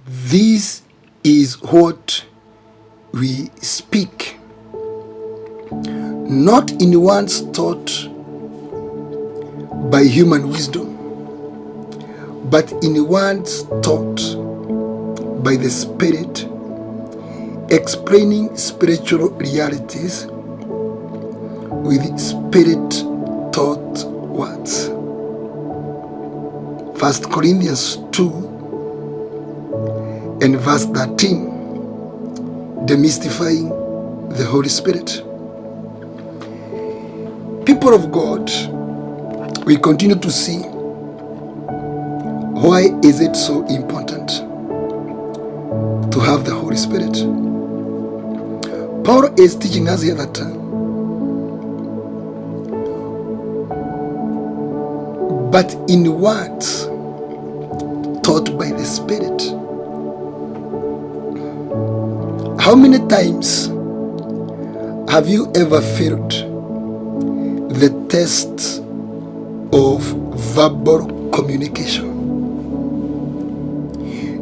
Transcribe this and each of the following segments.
This is what we speak, not in words taught by human wisdom, but in words taught by the Spirit, explaining spiritual realities with Spirit-taught words. 1 Corinthians 2 and verse 13, Demystifying the Holy Spirit. People of God, we continue to see why is it so important to have the Holy Spirit. Paul is teaching us here that but in words taught by the Spirit. How many times have you ever failed the test of verbal communication?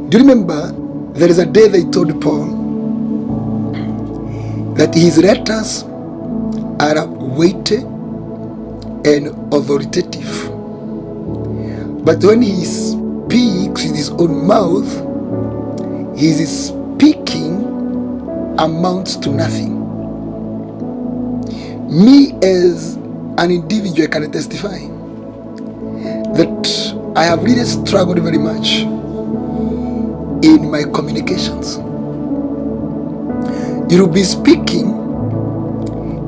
Do you remember there is a day they told Paul that his letters are weighty and authoritative, but when he speaks with his own mouth, his speaking amounts to nothing. Me as an individual can testify that I have really struggled very much in my communications. You will be speaking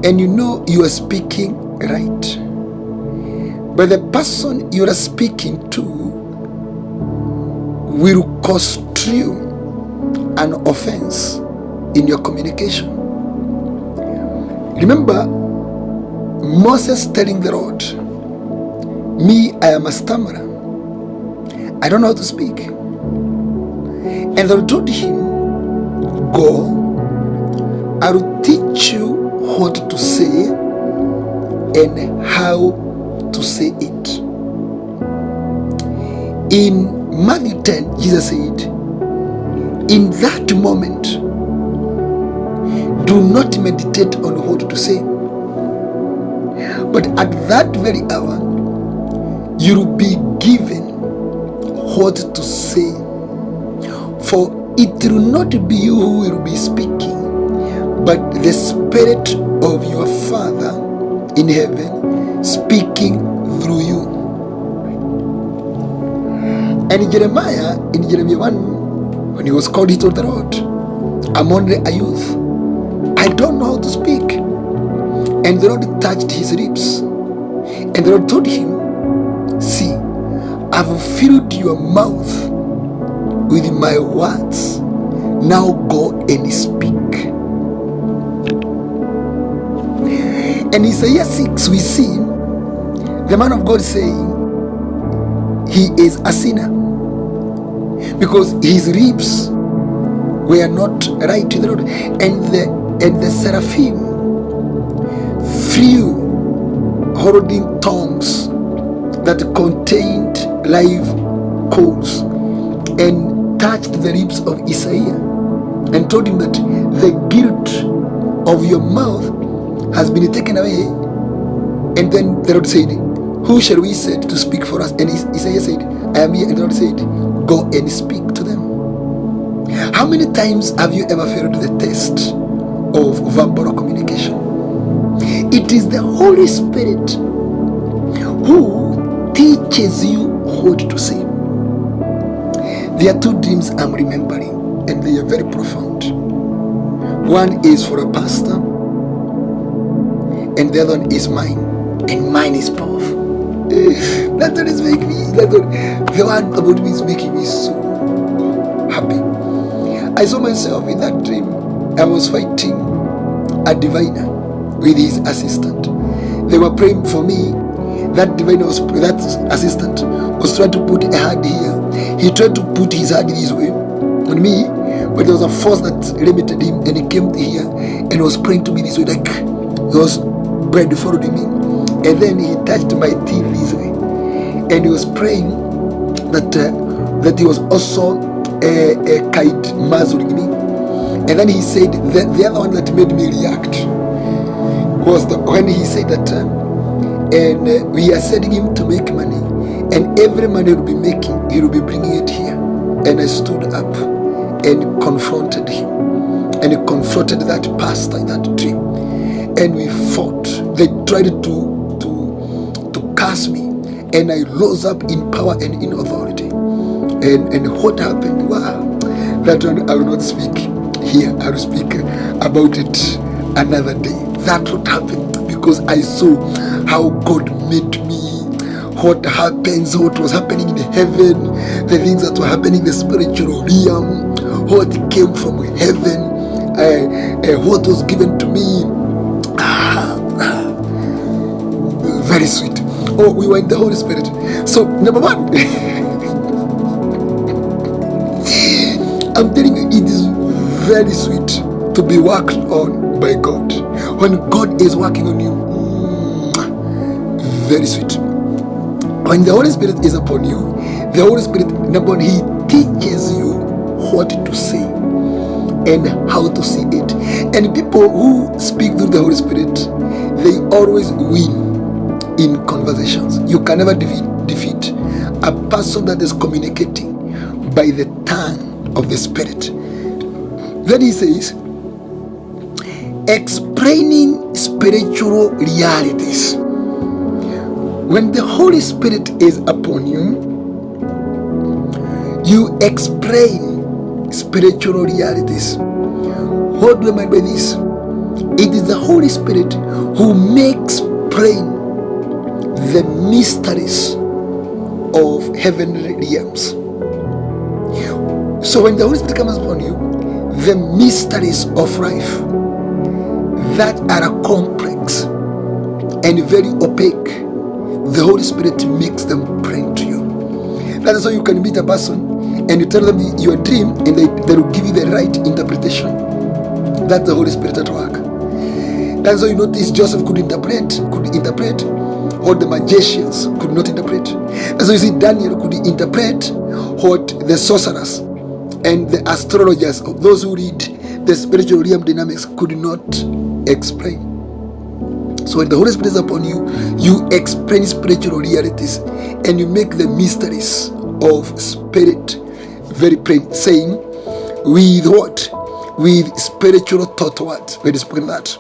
and you know you are speaking right, but the person you are speaking to will construe an offense in your communication. Remember Moses telling the Lord, me, I am a stammerer, I don't know how to speak. And the Lord told him, go, I will teach you what to say and how to say it. In Matthew 10, Jesus said, in that moment, do not meditate on what to say, but at that very hour, you will be given what to say. For it will not be you who will be speaking, but the Spirit of your Father in heaven speaking through you. And in Jeremiah 1, when he was called, he told the Lord, I'm only a youth, I don't know how to speak. And the Lord touched his lips, and the Lord told him, see, I've filled your mouth with my words, now go and speak. And in Isaiah 6 we see the man of God saying he is a sinner because his lips were not right to the Lord, and the seraphim flew holding tongues that contained live coals and touched the lips of Isaiah and told him that the guilt of your mouth has been taken away. And then the Lord said, who shall we send to speak for us? And Isaiah said, I am here. And the Lord said, go and speak to them. How many times have you ever failed the test of verbal communication? It is the Holy Spirit who teaches you what to say. There are two dreams I'm remembering, and they are very profound. One is for a pastor, and the other one is mine, and mine is powerful. That one is making me, the one about me is making me so happy. I saw myself in that dream. I was fighting a diviner with his assistant. They were praying for me. That assistant was trying to put a hand here. He tried to put his hand this way on me, but there was a force that limited him, and he came here and was praying to me this way, like he was bread following me. And then he touched my teeth this way, and he was praying that he was also Kaid Mazurigini. And then he said the other one that made me react was when he said that and we are sending him to make money, and every money he will be making, he will be bringing it here. And I stood up and confronted him, and he confronted that pastor in that dream, and we fought. They tried to curse me, and I rose up in power and in authority. And what happened? Wow, that one I will not speak here. I will speak about it another day. That what happened, because I saw how God made me. What happens, what was happening in heaven, the things that were happening in the spiritual realm, what came from heaven, what was given to me. Very sweet. Oh, we were in the Holy Spirit. So, number one, I'm telling you, it is very sweet to be worked on by God. When God is working on you, very sweet. When the Holy Spirit is upon you, the Holy Spirit, number one, He teaches you what to say and how to see it. And people who speak through the Holy Spirit, they always win in conversations. You can never defeat a person that is communicating by the tongue of the Spirit. Then he says, explaining spiritual realities. When the Holy Spirit is upon you, you explain spiritual realities. What do I mean by this? It is the Holy Spirit who makes plain the mysteries of heavenly realms. So when the Holy Spirit comes upon you, the mysteries of life that are complex and very opaque, the Holy Spirit makes them plain to you. That is how you can meet a person and you tell them your dream, and they will give you the right interpretation. That's the Holy Spirit at work. That's how you notice Joseph could interpret what the magicians could not interpret. That's how you see Daniel could interpret what the sorcerers and the astrologers, those who read the spiritual realm dynamics, could not explain. So when the Holy Spirit is upon you, you explain spiritual realities and you make the mysteries of spirit very plain, saying with what? With spiritual thought words. Where is that?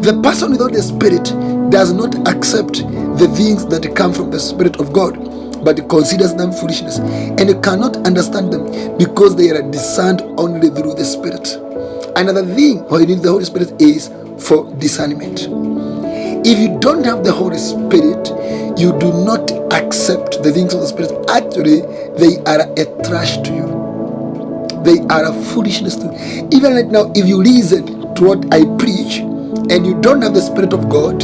The person without the Spirit does not accept the things that come from the Spirit of God, but considers them foolishness, and you cannot understand them because they are discerned only through the Spirit. Another thing why you need the Holy Spirit is for discernment. If you don't have the Holy Spirit, you do not accept the things of the Spirit. Actually, they are a trash to you. They are a foolishness to you. Even right now, if you listen to what I preach and you don't have the Spirit of God,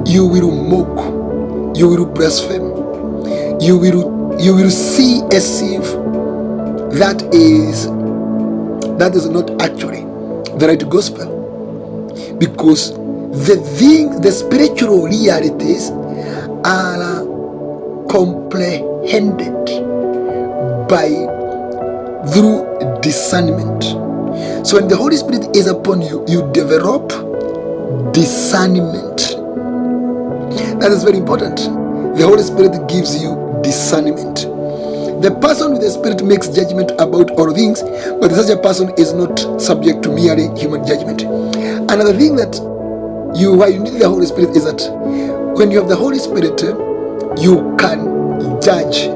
you will mock, you will blaspheme, you will see as if that is not actually the right gospel, because the spiritual realities are comprehended through discernment. So when the Holy Spirit is upon you, you develop discernment. That is very important. The Holy Spirit gives you discernment. The person with the Spirit makes judgment about all things, but such a person is not subject to merely human judgment. Another thing that why you need the Holy Spirit is that when you have the Holy Spirit, you can judge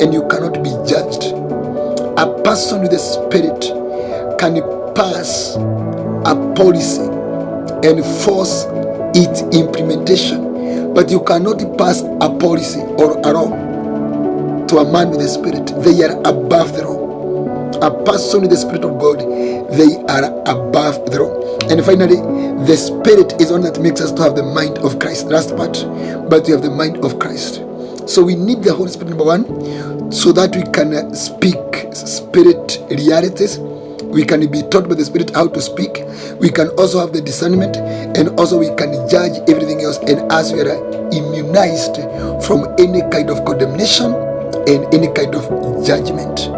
and you cannot be judged. A person with the Spirit can pass a policy and force its implementation, but you cannot pass a policy or a law to a man with the Spirit. They are above the law. A person with the Spirit of God, they are above the law. And finally, the Spirit is one that makes us to have the mind of Christ. Last part, but we have the mind of Christ. So we need the Holy Spirit, number one, so that we can speak spirit realities. We can be taught by the Spirit how to speak. We can also have the discernment, and also we can judge everything else. And as we are immunized from any kind of condemnation and any kind of judgment.